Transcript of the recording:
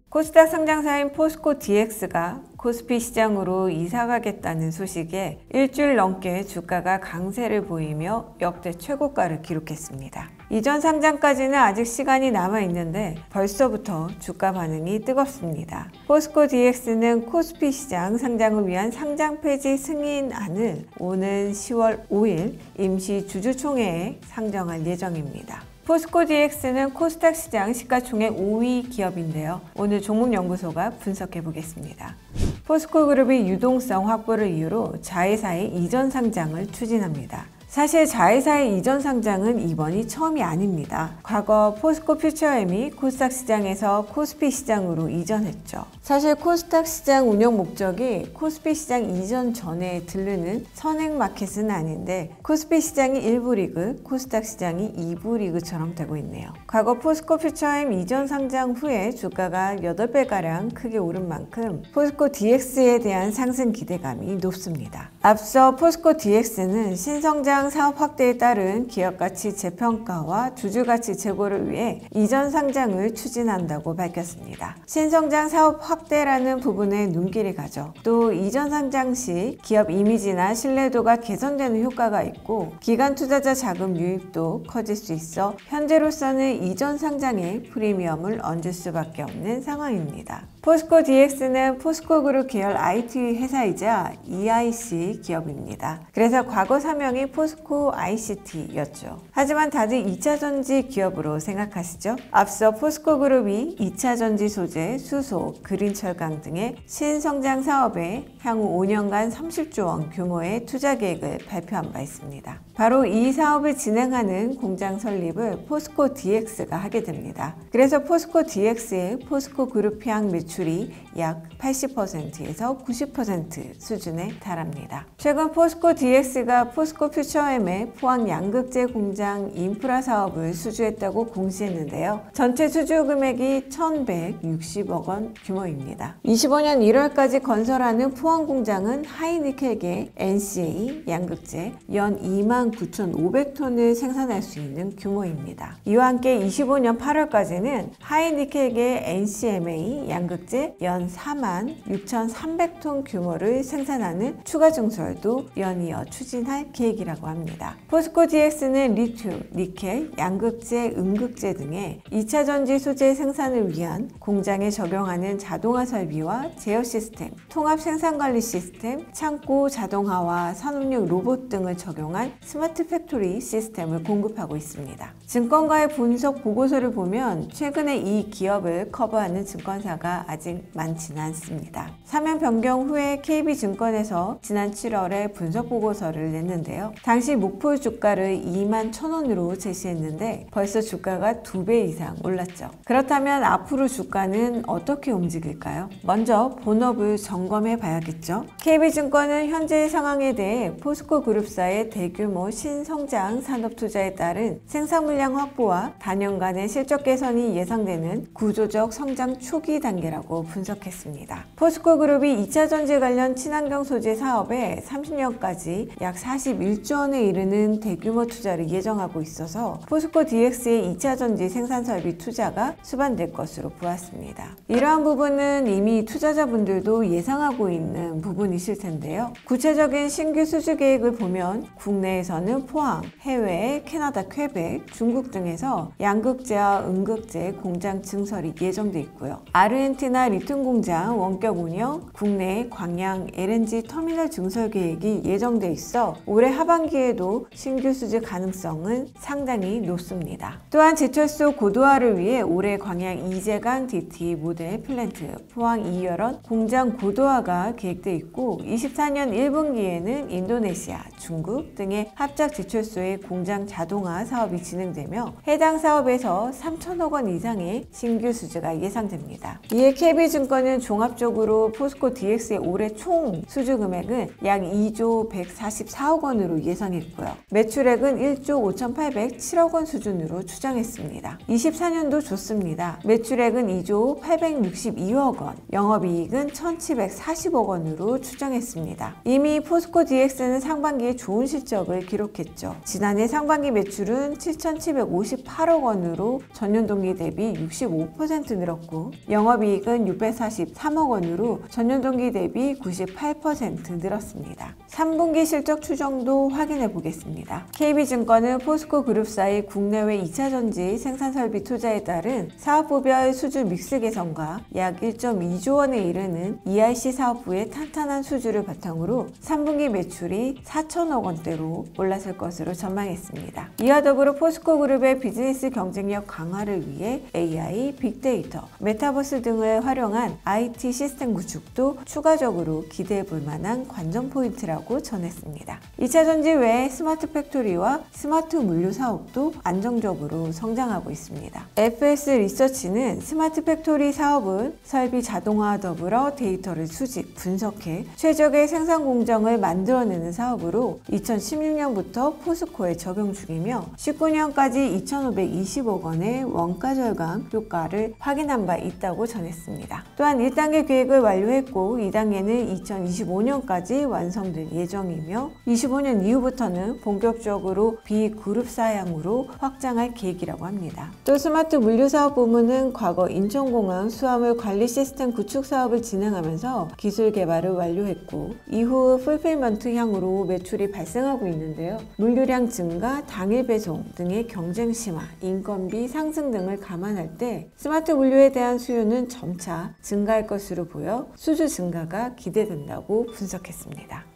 코스닥 상장사인 포스코 DX가 코스피 시장으로 이사가겠다는 소식에 일주일 넘게 주가가 강세를 보이며 역대 최고가를 기록했습니다. 이전 상장까지는 아직 시간이 남아있는데 벌써부터 주가 반응이 뜨겁습니다. 포스코 DX는 코스피 시장 상장을 위한 상장 폐지 승인안을 오는 10월 5일 임시 주주총회에 상정할 예정입니다. 포스코 DX는 코스닥 시장 시가총액 5위 기업인데요. 오늘 종목연구소가 분석해 보겠습니다. 포스코 그룹이 유동성 확보를 이유로 자회사의 이전 상장을 추진합니다. 사실 자회사의 이전 상장은 이번이 처음이 아닙니다. 과거 포스코 퓨처엠이 코스닥 시장에서 코스피 시장으로 이전했죠. 사실 코스닥 시장 운영 목적이 코스피 시장 이전 전에 들르는 선행 마켓은 아닌데 코스피 시장이 1부 리그, 코스닥 시장이 2부 리그처럼 되고 있네요. 과거 포스코 퓨처엠 이전 상장 후에 주가가 8배가량 크게 오른 만큼 포스코 DX에 대한 상승 기대감이 높습니다. 앞서 포스코 DX는 신성장 사업 확대에 따른 기업가치 재평가와 주주가치 제고를 위해 이전 상장을 추진한다고 밝혔습니다. 신성장 사업 확대라는 부분에 눈길이 가죠. 또 이전 상장 시 기업 이미지나 신뢰도가 개선되는 효과가 있고 기관 투자자 자금 유입도 커질 수 있어 현재로서는 이전 상장에 프리미엄을 얹을 수밖에 없는 상황입니다. 포스코 DX는 포스코 그룹 계열 IT 회사이자 EIC 기업입니다. 그래서 과거 사명이 포스코 ICT였죠. 하지만 다들 2차전지 기업으로 생각하시죠? 앞서 포스코 그룹이 2차전지 소재, 수소, 그린철강 등의 신성장 사업에 향후 5년간 30조 원 규모의 투자 계획을 발표한 바 있습니다. 바로 이 사업을 진행하는 공장 설립을 포스코 DX가 하게 됩니다. 그래서 포스코 DX의 포스코 그룹 향 매출이 약 80%에서 90% 수준에 달합니다. 최근 포스코 DX가 포스코 퓨처엠의 포항 양극재 공장 인프라 사업을 수주했다고 공시했는데요. 전체 수주 금액이 1,160억 원 규모입니다. 25년 1월까지 건설하는 포항 공장은 하이니켈계 NCA 양극재 연 29,500톤을 생산할 수 있는 규모입니다. 이와 함께 25년 8월까지는 하이니켈계 NCMA 양극재 연 46,300톤 규모를 생산하는 추가 증설도 연이어 추진할 계획이라고 합니다. 포스코 DX는 리튬, 니켈, 양극재, 음극재 등의 2차전지 소재 생산을 위한 공장에 적용하는 자동화 설비와 제어 시스템, 통합 생산관리 시스템, 창고 자동화와 산업용 로봇 등을 적용한 스마트 팩토리 시스템을 공급하고 있습니다. 증권가의 분석 보고서를 보면 최근에 이 기업을 커버하는 증권사가 아직 많지는 않습니다. 사면 변경 후에 KB증권에서 지난 7월에 분석 보고서를 냈는데요. 당시 목표 주가를 21,000원으로 제시했는데 벌써 주가가 2배 이상 올랐죠. 그렇다면 앞으로 주가는 어떻게 움직일까요? 먼저 본업을 점검해 봐야겠죠. KB증권은 현재의 상황에 대해 포스코 그룹사의 대규모 신성장 산업 투자에 따른 생산 물량 확보와 단연간의 실적 개선이 예상되는 구조적 성장 초기 단계라고 분석했습니다. 포스코 그룹이 2차전지 관련 친환경 소재 사업에 30년까지 약 41조 원에 이르는 대규모 투자를 예정하고 있어서 포스코 DX의 2차전지 생산 설비 투자가 수반될 것으로 보았습니다. 이러한 부분은 이미 투자자분들도 예상하고 있는 부분이실 텐데요. 구체적인 신규 수주 계획을 보면 국내에서는 포항, 해외, 캐나다, 퀘벡, 중국 등에서 양극재와 음극재 공장 증설이 예정돼 있고요. 아르헨티나 리튬 공장 원격 운영, 국내 광양 LNG 터미널 증설 계획이 예정돼 있어 올해 하반기에도 신규 수주 가능성은 상당히 높습니다. 또한 제철소 고도화를 위해 올해 광양 이재강 DT 모델 플랜트, 포항 2열원 공장 고도화가 계획돼 있고 24년 1분기에는 인도네시아, 중국 등의 합작 제철소의 공장 자동화 사업이 진행되며 해당 사업에서 3천억 원 이상의 신규 수주가 예상됩니다. 이에 KB증권은 종합적으로 포스코 DX의 올해 총 수주 금액은 약 2조 144억 원으로 예상했고요. 매출액은 1조 5,807억 원 수준으로 추정했습니다. 24년도 좋습니다. 매출액은 2조 862억 원, 영업이익은 1,740억 원으로 추정했습니다. 이미 포스코 DX는 상반기에 좋은 실적을 기록했죠. 지난해 상반기 매출은 7,700억 1,758억 원으로 전년 동기 대비 65% 늘었고 영업이익은 643억 원으로 전년 동기 대비 98% 늘었습니다. 3분기 실적 추정도 확인해 보겠습니다. KB증권은 포스코 그룹사의 국내외 2차 전지 생산 설비 투자에 따른 사업부별 수주 믹스 개선과 약 1.2조 원에 이르는 ERC 사업부의 탄탄한 수주를 바탕으로 3분기 매출이 4천억 원대로 올랐을 것으로 전망했습니다. 이와 더불어 포스코 그룹의 비즈니스 경쟁력 강화를 위해 AI, 빅데이터, 메타버스 등을 활용한 IT 시스템 구축도 추가적으로 기대해 볼 만한 관전 포인트라고 전했습니다. 2차 전지 외에 스마트 팩토리와 스마트 물류 사업도 안정적으로 성장하고 있습니다. FS 리서치는 스마트 팩토리 사업은 설비 자동화와 더불어 데이터를 수집, 분석해 최적의 생산 공정을 만들어내는 사업으로 2016년부터 포스코에 적용 중이며 19년까지 2,520억 원의 원가 절감 효과를 확인한 바 있다고 전했습니다. 또한 1단계 계획을 완료했고 2단계는 2025년까지 완성될 예정이며 25년 이후부터는 본격적으로 비그룹 사양으로 확장할 계획이라고 합니다. 또 스마트 물류 사업 부문은 과거 인천공항 수화물 관리 시스템 구축 사업을 진행하면서 기술 개발을 완료했고 이후 풀필먼트 향으로 매출이 발생하고 있는데요. 물류량 증가, 당일 배송 등의 경쟁 심화, 인건비 상승 등을 감안할 때 스마트 물류에 대한 수요는 점차 증가할 것으로 보여 수주 증가가 기대된다고 분석했습니다.